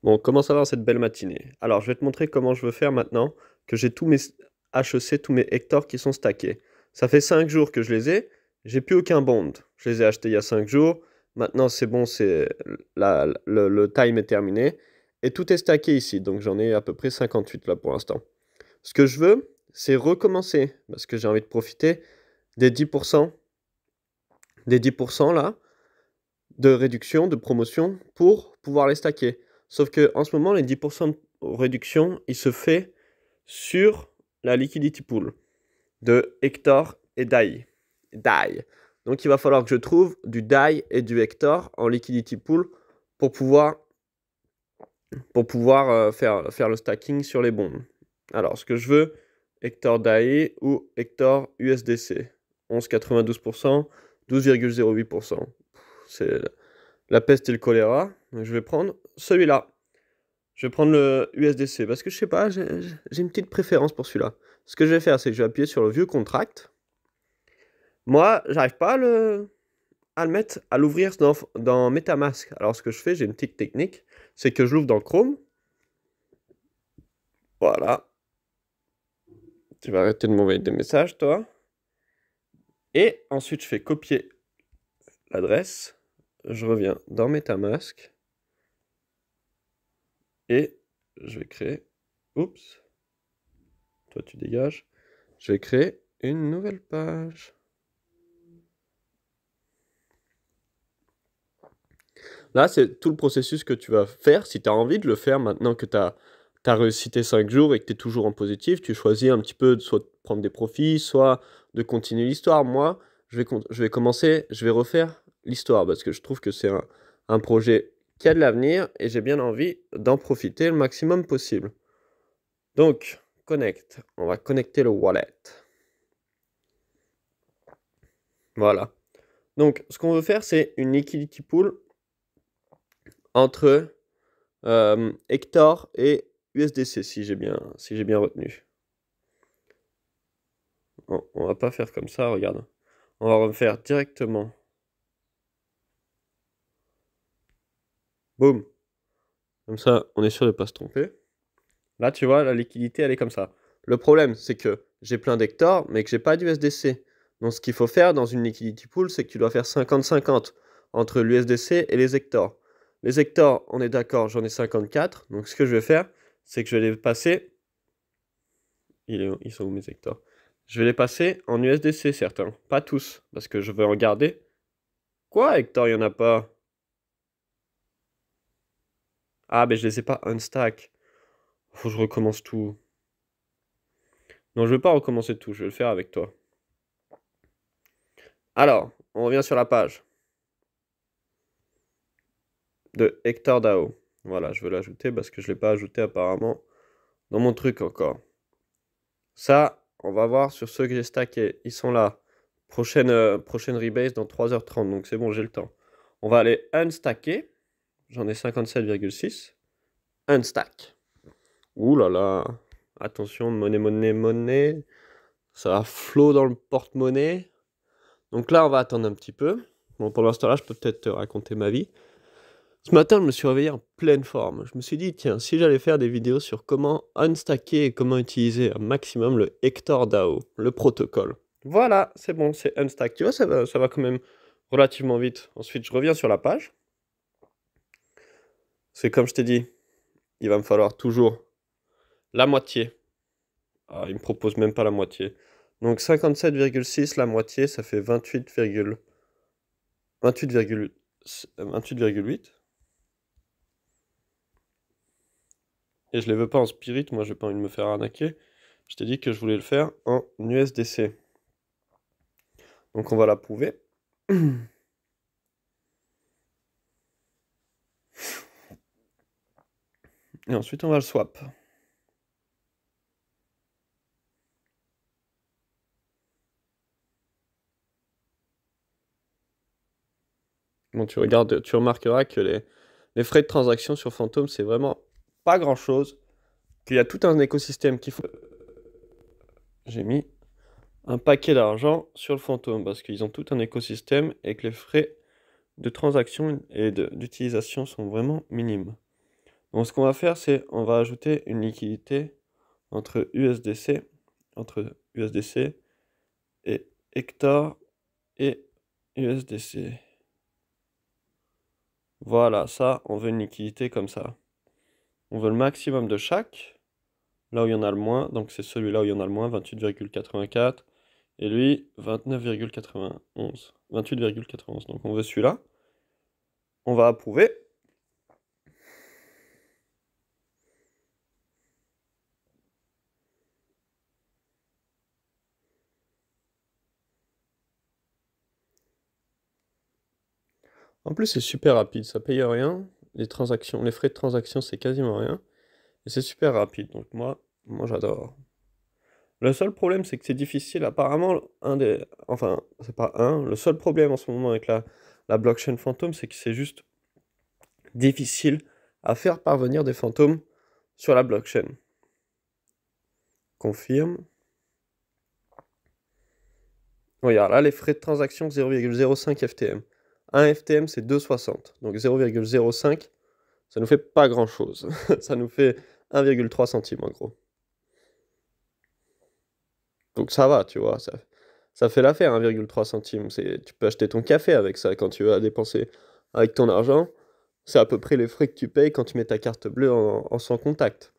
Bon, comment ça va cette belle matinée? Alors, je vais te montrer comment je veux faire maintenant que j'ai tous mes HEC, tous mes Hector qui sont stackés. Ça fait 5 jours que je les ai, j'ai plus aucun bond. Je les ai achetés il y a 5 jours. Maintenant, c'est bon, le time est terminé. Et tout est stacké ici, donc j'en ai à peu près 58 là pour l'instant. Ce que je veux, c'est recommencer, parce que j'ai envie de profiter des 10%, des 10% là, de réduction, de promotion, pour pouvoir les stacker. Sauf que en ce moment, les 10% de réduction, il se fait sur la liquidity pool de Hector et DAI. DAI. Donc il va falloir que je trouve du DAI et du Hector en liquidity pool pour pouvoir, faire le stacking sur les bons. Alors ce que je veux, Hector DAI ou Hector USDC. 11,92%, 12,08%. C'est la peste et le choléra. Donc, je vais prendre celui-là. Je vais prendre le USDC parce que je sais pas, j'ai une petite préférence pour celui-là. Ce que je vais faire, c'est que je vais appuyer sur le vieux contract. Moi, j'arrive pas à le mettre, à l'ouvrir dans MetaMask. Alors, ce que je fais, j'ai une petite technique, c'est que je l'ouvre dans Chrome. Voilà. Tu vas arrêter de m'envoyer des messages, toi. Et ensuite, je fais copier l'adresse. Je reviens dans MetaMask. Et je vais créer... Oups. Toi, tu dégages. Je vais créer une nouvelle page. Là, c'est tout le processus que tu vas faire. Si tu as envie de le faire maintenant que tu as réussi tes 5 jours et que tu es toujours en positif, tu choisis un petit peu de soit de prendre des profits, soit de continuer l'histoire. Moi, je vais commencer, je vais refaire l'histoire parce que je trouve que c'est un projet qui a de l'avenir et j'ai bien envie d'en profiter le maximum possible. Donc, connect. On va connecter le wallet. Voilà. Donc, ce qu'on veut faire, c'est une liquidity pool entre Hector et USDC, si j'ai bien retenu. Bon, on va pas faire comme ça, regarde. On va refaire directement. Boum. Comme ça, on est sûr de ne pas se tromper. Là, tu vois, la liquidité, elle est comme ça. Le problème, c'est que j'ai plein d'Hector, mais que j'ai pas d'USDC. Donc, ce qu'il faut faire dans une liquidity pool, c'est que tu dois faire 50-50 entre l'USDC et les Hector. Les Hector, on est d'accord, j'en ai 54. Donc, ce que je vais faire, c'est que je vais les passer. Ils sont où mes Hector? Je vais les passer en USDC, certains. Pas tous, parce que je veux en garder. Quoi, Hector, il n'y en a pas? Ah, mais je les ai pas unstack. Faut que je recommence tout. Non, je veux pas recommencer tout, je vais le faire avec toi. Alors, on revient sur la page de Hector DAO. Voilà, je veux l'ajouter parce que je ne l'ai pas ajouté apparemment dans mon truc encore. Ça, on va voir sur ceux que j'ai stackés. Ils sont là. Prochaine rebase dans 3h30, donc c'est bon, j'ai le temps. On va aller unstacker. J'en ai 57,6. Unstack. Ouh là là. Attention, monnaie. Ça va flot dans le porte-monnaie. Donc là, on va attendre un petit peu. Bon, pour l'instant là, je peux peut-être te raconter ma vie. Ce matin, je me suis réveillé en pleine forme. Je me suis dit, tiens, si j'allais faire des vidéos sur comment unstacker et comment utiliser un maximum le Hector DAO, le protocole. Voilà, c'est bon, c'est unstack. Tu vois, ça va quand même relativement vite. Ensuite, je reviens sur la page. C'est comme je t'ai dit, il va me falloir toujours la moitié. Ah, il me propose même pas la moitié. Donc 57,6, la moitié, ça fait 28,8. Et je les veux pas en spirit, moi j'ai pas envie de me faire arnaquer. Je t'ai dit que je voulais le faire en USDC. Donc on va l'approuver. Et ensuite on va le swap. Bon, tu regardes, tu remarqueras que les frais de transaction sur Phantom, c'est vraiment pas grand chose. Qu'il y a tout un écosystème qui faut. J'ai mis un paquet d'argent sur le Phantom parce qu'ils ont tout un écosystème et que les frais de transaction et d'utilisation sont vraiment minimes. Donc ce qu'on va faire, c'est on va ajouter une liquidité entre USDC, et Hector et USDC. Voilà, ça, on veut une liquidité comme ça. On veut le maximum de chaque, là où il y en a le moins, donc c'est celui-là où il y en a le moins, 28,84, et lui, 29,91. 28,91, donc on veut celui-là. On va approuver. En plus, c'est super rapide, ça paye rien. Les transactions, les frais de transaction, c'est quasiment rien. Et c'est super rapide, donc moi j'adore. Le seul problème, c'est que c'est difficile. Apparemment, enfin, c'est pas un. Le seul problème en ce moment avec la blockchain fantôme, c'est que c'est juste difficile à faire parvenir des fantômes sur la blockchain. Confirme. Regarde, là, les frais de transaction, 0,05 FTM. 1 FTM, c'est 2,60. Donc 0,05, ça nous fait pas grand-chose. Ça nous fait 1,3 centimes en gros. Donc ça va, tu vois, ça fait l'affaire, 1,3 centimes. Tu peux acheter ton café avec ça quand tu vas dépenser avec ton argent. C'est à peu près les frais que tu payes quand tu mets ta carte bleue en sans contact.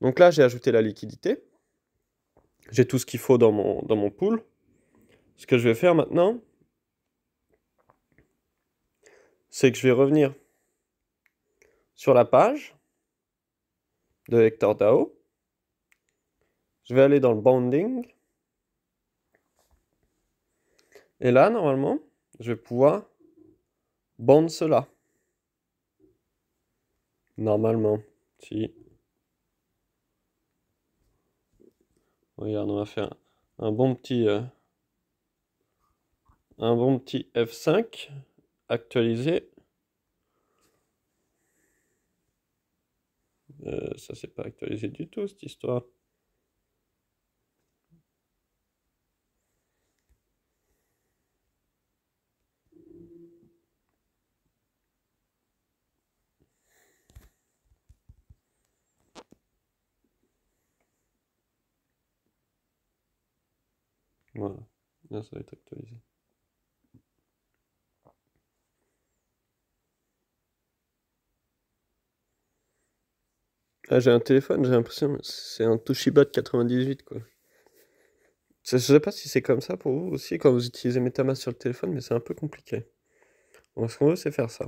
Donc là, j'ai ajouté la liquidité. J'ai tout ce qu'il faut dans mon pool. Ce que je vais faire maintenant, c'est que je vais revenir sur la page de Hector DAO. Je vais aller dans le bounding. Et là, normalement, je vais pouvoir bond cela. Normalement. Si. Regarde, on va faire un bon petit F5 actualisé. Ça c'est pas actualisé du tout cette histoire. Voilà, là ça va être actualisé. Ah, j'ai un téléphone, j'ai l'impression que c'est un Toshiba de 98 quoi. Je sais pas si c'est comme ça pour vous aussi quand vous utilisez MetaMask sur le téléphone, mais c'est un peu compliqué. Donc ce qu'on veut c'est faire ça.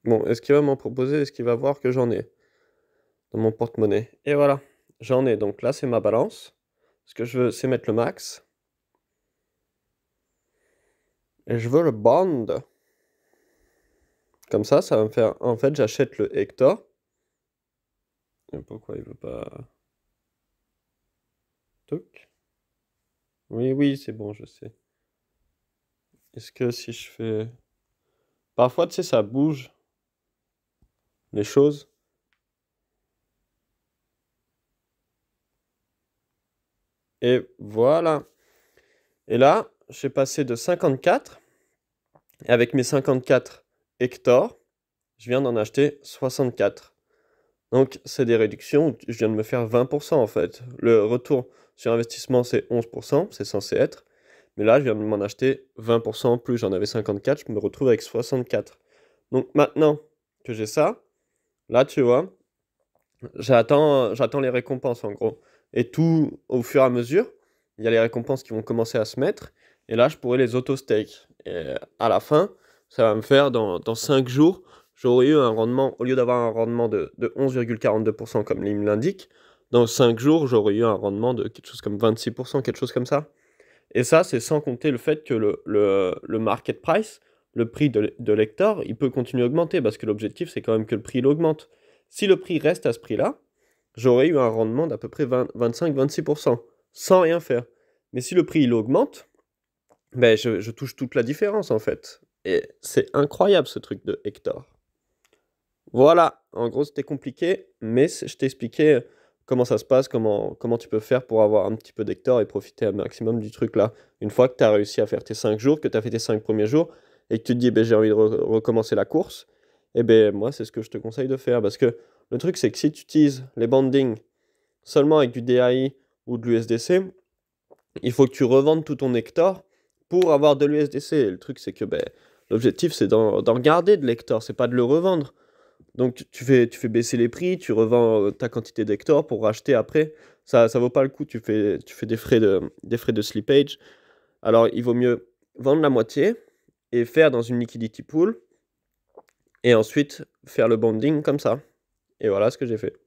Bon, est-ce qu'il va m'en proposer? Est-ce qu'il va voir que j'en ai dans mon porte-monnaie? Et voilà, j'en ai. Donc là c'est ma balance. Ce que je veux c'est mettre le max. Et je veux le bond. Comme ça va me faire... En fait, j'achète le Hector. Et pourquoi il veut pas... Toc. Oui, oui, c'est bon, je sais. Est-ce que si je fais... Parfois, tu sais, ça bouge les choses. Et voilà. Et là, j'ai passé de 54. Et avec mes 54 Hector, je viens d'en acheter 64. Donc, c'est des réductions. Je viens de me faire 20% en fait. Le retour sur investissement, c'est 11%. C'est censé être. Mais là, je viens de m'en acheter 20% en plus. J'en avais 54. Je me retrouve avec 64. Donc, maintenant que j'ai ça, là, tu vois, j'attends les récompenses en gros. Et tout au fur et à mesure, il y a les récompenses qui vont commencer à se mettre. Et là, je pourrai les auto-stake. Et à la fin, ça va me faire dans 5 jours, j'aurai eu un rendement, au lieu d'avoir un rendement de 11,42% comme il me l'indique, dans 5 jours, j'aurai eu un rendement de quelque chose comme 26%, quelque chose comme ça. Et ça, c'est sans compter le fait que le market price, le prix de l'hectare, il peut continuer à augmenter parce que l'objectif, c'est quand même que le prix il augmente. Si le prix reste à ce prix-là, j'aurais eu un rendement d'à peu près 25-26%, sans rien faire. Mais si le prix il augmente, ben je touche toute la différence en fait. Et c'est incroyable ce truc de hectare. Voilà, en gros c'était compliqué, mais je t'ai expliqué comment ça se passe, comment tu peux faire pour avoir un petit peu d'hectare et profiter un maximum du truc là. Une fois que tu as réussi à faire tes 5 jours, que tu as fait tes 5 premiers jours, et que tu te dis, ben, j'ai envie de recommencer la course, et ben moi, c'est ce que je te conseille de faire. Parce que le truc, c'est que si tu utilises les bandings seulement avec du DAI ou de l'USDC, il faut que tu revendes tout ton Hector pour avoir de l'USDC. Et le truc, c'est que ben, l'objectif, c'est d'en garder de l'Hector, c'est pas de le revendre. Donc tu fais baisser les prix, tu revends ta quantité d'hectares pour racheter après. Ça vaut pas le coup, tu fais des frais de slippage. Alors il vaut mieux vendre la moitié et faire dans une liquidity pool et ensuite faire le bonding comme ça. Et voilà ce que j'ai fait.